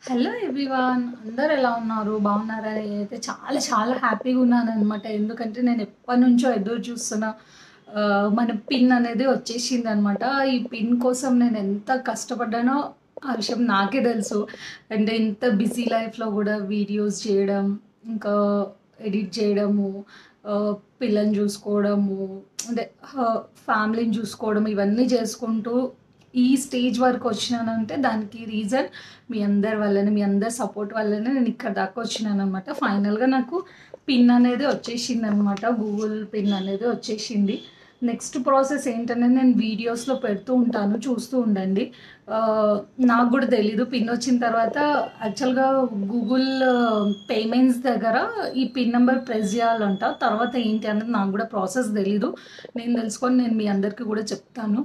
Hello everyone, అందరు ఎలా ఉన్నారు? బాగున్నారా? నేనైతే చాలా చాలా హ్యాపీగా ఉన్నాను అనమాట. ఎందుకంటే నేను ఎప్పటి నుంచో ఎదురు చూస్తున్న మన పిన్ అనేది వచ్చేసింది అనమాట. ఈ పిన్ కోసం నేను ఎంత కష్టపడ్డానో ఆ విషయం నాకే తెలుసు. అంటే ఇంత బిజీ లైఫ్లో కూడా వీడియోస్ చేయడం, ఇంకా ఎడిట్ చేయడము, ఆ, పిల్లని చూసుకోవడము, అంటే ఫ్యామిలీని చూసుకోవడం, ఇవన్నీ చేసుకుంటూ ఈ స్టేజ్ వరకు వచ్చినానంటే దానికి రీజన్ మీ అందరి వల్లనే, మీ అందరి సపోర్ట్ వల్లనే నేను ఇక్కడ దాకా వచ్చినాను అనమాట. ఫైనల్గా నాకు పిన్ అనేది వచ్చేసింది అనమాట. గూగుల్ పిన్ అనేది వచ్చేసింది. నెక్స్ట్ ప్రాసెస్ ఏంటనేది నేను వీడియోస్లో పెడుతూ ఉంటాను, చూస్తూ ఉండండి. ఆ, నాకు కూడా తెలీదు పిన్ వచ్చిన తర్వాత. యాక్చువల్గా గూగుల్ పేమెంట్స్ దగ్గర ఈ పిన్ నెంబర్ ప్రెస్ చేయాలంట. తర్వాత ఏంటి అనేది నాకు కూడా ప్రాసెస్ తెలీదు. నేను తెలుసుకొని నేను మీ అందరికీ కూడా చెప్తాను.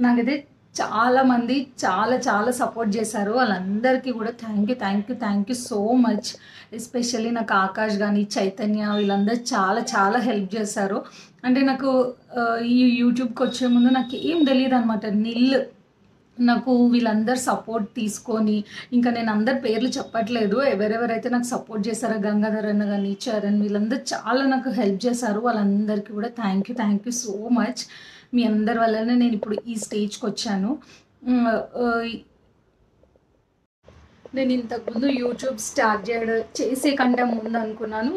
నాకైతే చాలామంది చాలా చాలా సపోర్ట్ చేశారు. వాళ్ళందరికీ కూడా thank you so much. Especially నాకు ఆకాష్ కానీ, చైతన్య, వీళ్ళందరూ చాలా చాలా హెల్ప్ చేశారు. అంటే నాకు ఈ యూట్యూబ్కి వచ్చే ముందు నాకు ఏం తెలియదు అనమాట. నాకు వీళ్ళందరు సపోర్ట్ తీసుకొని, ఇంకా నేను అందరి పేర్లు చెప్పట్లేదు, ఎవరెవరైతే నాకు సపోర్ట్ చేశారో గంగాధర్ అన్న కానీ, చరణ్, వీళ్ళందరూ చాలా నాకు హెల్ప్ చేశారు. వాళ్ళందరికీ కూడా థ్యాంక్ యూ సో మచ్. మీ అందరి వల్లనే నేను ఇప్పుడు ఈ స్టేజ్కి వచ్చాను. ఉమ్, ఆ, నేను ఇంతకుముందు యూట్యూబ్ స్టార్ట్ చేసే కంటే ముందు అనుకున్నాను,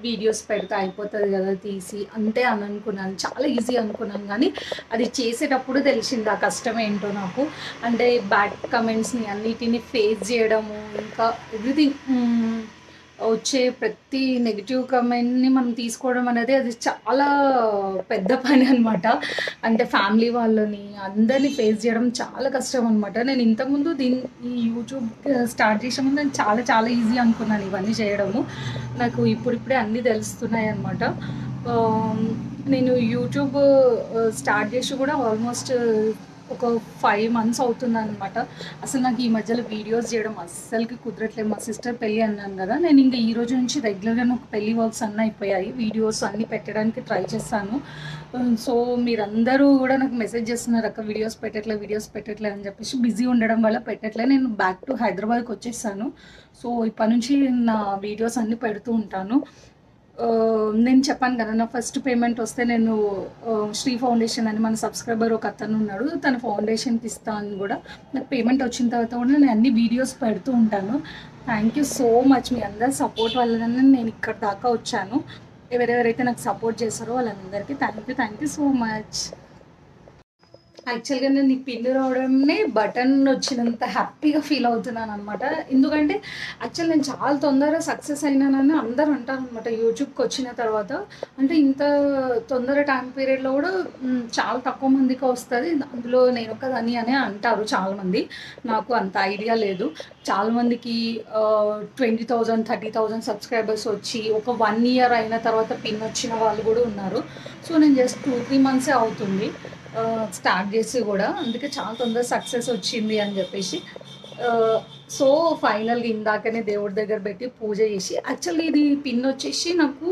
వీడియోస్ పెడితే అయిపోతుంది కదా తీసి, అంతే అని అనుకున్నాను. చాలా ఈజీ అనుకున్నాను, కానీ అది చేసేటప్పుడు తెలిసింది ఆ కష్టం ఏంటో నాకు. అంటే బ్యాడ్ కమెంట్స్ని అన్నిటిని ఫేస్ చేయడము, ఇంకా ఎవ్రీథింగ్, వచ్చే ప్రతి నెగిటివ్ కమెంట్ని మనం తీసుకోవడం అనేది అది చాలా పెద్ద పని అనమాట. అంటే ఫ్యామిలీ వాళ్ళని అందరినీ ఫేస్ చేయడం చాలా కష్టం అనమాట. నేను ఇంతకుముందు ఈ యూట్యూబ్ స్టార్ట్ చేసే ముందు నేను చాలా చాలా ఈజీ అనుకున్నాను ఇవన్నీ చేయడము. నాకు ఇప్పుడిప్పుడే అన్నీ తెలుస్తున్నాయి అనమాట. నేను యూట్యూబ్ స్టార్ట్ చేసి కూడా ఆల్మోస్ట్ ఒక 5 months అవుతుంది అనమాట. అసలు నాకు ఈ మధ్యలో వీడియోస్ చేయడం అస్సలకి కుదరట్లేదు. మా సిస్టర్ పెళ్ళి అన్నాను కదా, నేను ఇంకా ఈ రోజు నుంచి రెగ్యులర్గా నాకు పెళ్ళి వర్క్స్ అన్నీ అయిపోయాయి. వీడియోస్ అన్నీ పెట్టడానికి ట్రై చేస్తాను. సో మీరందరూ కూడా నాకు మెసేజ్ చేస్తున్నారు, అక్క వీడియోస్ పెట్టట్లే అని చెప్పేసి. బిజీ ఉండడం వల్ల పెట్టట్లే. నేను బ్యాక్ టు హైదరాబాద్కి వచ్చేసాను. సో ఇప్పటి నుంచి నా వీడియోస్ అన్నీ పెడుతూ ఉంటాను. నేను చెప్పాను కదా, నా ఫస్ట్ పేమెంట్ వస్తే నేను శ్రీ ఫౌండేషన్ అని మన సబ్స్క్రైబర్ ఒక అతను ఉన్నాడు, తన ఫౌండేషన్కి ఇస్తాను కూడా. నాకు పేమెంట్ వచ్చిన తర్వాత కూడా నేను అన్ని వీడియోస్ పెడుతూ ఉంటాను. Thank you so much. మీ అందరి సపోర్ట్ వల్లనే నేను ఇక్కడ దాకా వచ్చాను. ఎవరెవరైతే నాకు సపోర్ట్ చేస్తారో వాళ్ళందరికీ థ్యాంక్ యూ సో మచ్. యాక్చువల్గా నేను ఈ పిన్ రావడంనే బటన్ వచ్చినంత హ్యాపీగా ఫీల్ అవుతున్నాను అనమాట. ఎందుకంటే యాక్చువల్ నేను చాలా తొందరగా సక్సెస్ అయినానని అందరూ అంటారు అనమాట యూట్యూబ్కి వచ్చిన తర్వాత. అంటే ఇంత తొందర టైం పీరియడ్లో కూడా చాలా తక్కువ మందికి వస్తుంది, అందులో నేను ఒకదాన్ని అని అంటారు చాలామంది. నాకు అంత ఐడియా లేదు. చాలామందికి 20,000 30,000 సబ్స్క్రైబర్స్ వచ్చి ఒక 1 year అయిన తర్వాత పిన్ వచ్చిన వాళ్ళు కూడా ఉన్నారు. సో నేను జస్ట్ 2-3 months అవుతుంది స్టార్ట్ చేసి కూడా, అందుకే చాలా తొందరగా సక్సెస్ వచ్చింది అని చెప్పేసి. సో ఫైనల్గా ఇందాకనే దేవుడి దగ్గర పెట్టి పూజ చేసి, యాక్చువల్లీ ఇది పిన్ వచ్చేసి నాకు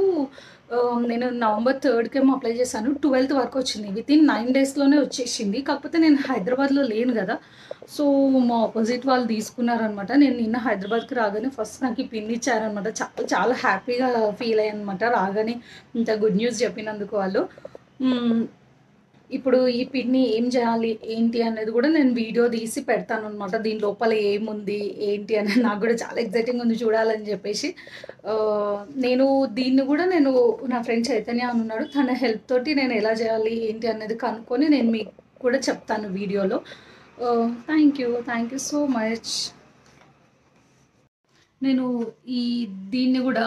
నేను November 3rd అప్లై చేశాను. 12th వరకు వచ్చింది. వితిన్ 9 daysలోనే వచ్చేసింది. కాకపోతే నేను హైదరాబాద్లో లేను కదా, సో మా ఆపోజిట్ వాళ్ళు తీసుకున్నారనమాట. నేను నిన్న హైదరాబాద్కి రాగానే ఫస్ట్ నాకు ఈ పిన్ ఇచ్చారనమాట. చాలా చాలా హ్యాపీగా ఫీల్ అయ్యాను అనమాట రాగానే ఇంత గుడ్ న్యూస్ చెప్పినందుకు వాళ్ళు. ఇప్పుడు ఈ పిన్ని ఏం చేయాలి ఏంటి అనేది కూడా నేను వీడియో తీసి పెడతాను అనమాట. దీని లోపల ఏముంది ఏంటి అనేది నాకు కూడా చాలా ఎగ్జైటింగ్ ఉంది చూడాలని చెప్పేసి. నేను దీన్ని కూడా నా ఫ్రెండ్ చైతన్య అని ఉన్నాడు, తన హెల్ప్ తోటి నేను ఎలా చేయాలి ఏంటి అనేది కనుక్కొని నేను మీకు కూడా చెప్తాను వీడియోలో. Thank you so much. నేను ఈ పిన్ని కూడా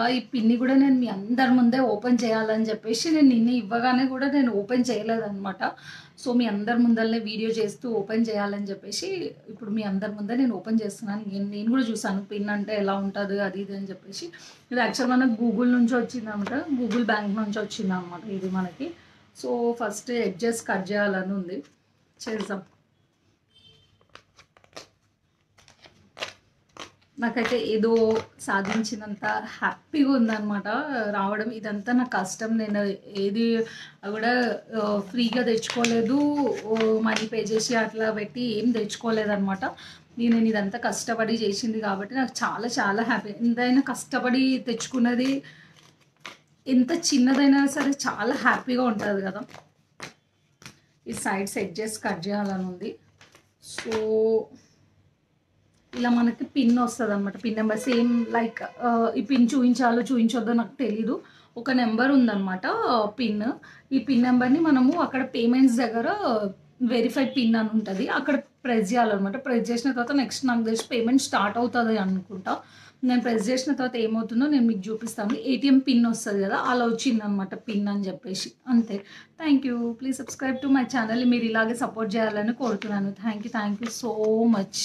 నేను మీ అందరి ముందే ఓపెన్ చేయాలని చెప్పేసి నేను నిన్న ఇవ్వగానే కూడా నేను ఓపెన్ చేయలేదన్నమాట. సో మీ అందరి ముందరనే వీడియో చేస్తూ ఓపెన్ చేయాలని చెప్పేసి ఇప్పుడు మీ అందరి ముందే నేను ఓపెన్ చేస్తున్నాను. నేను కూడా చూసాను పిన్ అంటే ఎలా ఉంటుంది అది ఇది అని చెప్పేసి. ఇది యాక్చువల్ మనకు గూగుల్ నుంచి వచ్చిందన్నమాట, గూగుల్ బ్యాంక్ నుంచి వచ్చిందన్నమాట ఇది మనకి. సో ఫస్ట్ ఎడ్జెస్ కట్ చేయాలని ఉంది, చేద్దాం. నాకైతే ఏదో సాధించినంత హ్యాపీగా ఉందన్నమాట రావడం. ఇదంతా నా కష్టం. నేను ఏది కూడా ఫ్రీగా తెచ్చుకోలేదు, మనీ పే చేసి అట్లా పెట్టి ఏం తెచ్చుకోలేదన్నమాట. నేను ఇదంతా కష్టపడి చేసింది కాబట్టి నాకు చాలా చాలా హ్యాపీ. ఎంతైనా కష్టపడి తెచ్చుకున్నది ఎంత చిన్నదైనా సరే చాలా హ్యాపీగా ఉంటుంది కదా. ఈ సైడ్స్ ఎడ్జెస్ కట్ చేయాలని ఉంది. సో ఇలా మనకి పిన్ వస్తుంది అనమాట. పిన్ నెంబర్ సేమ్ లైక్ ఈ పిన్ చూపించొద్దో నాకు తెలీదు. ఒక నెంబర్ ఉందన్నమాట పిన్. ఈ పిన్ నెంబర్ని మనము అక్కడ పేమెంట్స్ దగ్గర వెరిఫైడ్ పిన్ అని ఉంటుంది, అక్కడ ప్రెస్ చేయాలన్నమాట. ప్రెస్ చేసిన తర్వాత నెక్స్ట్ నాకు తెలిసి పేమెంట్ స్టార్ట్ అవుతుంది అనుకుంటా. నేను ప్రెస్ చేసిన తర్వాత ఏమవుతుందో నేను మీకు చూపిస్తాను. ఏటీఎం పిన్ వస్తుంది కదా, అలా వచ్చిందనమాట పిన్ అని చెప్పేసి. అంతే. Thank you. Please subscribe to my channel. మీరు ఇలాగే సపోర్ట్ చేయాలని కోరుతున్నాను. Thank you so much.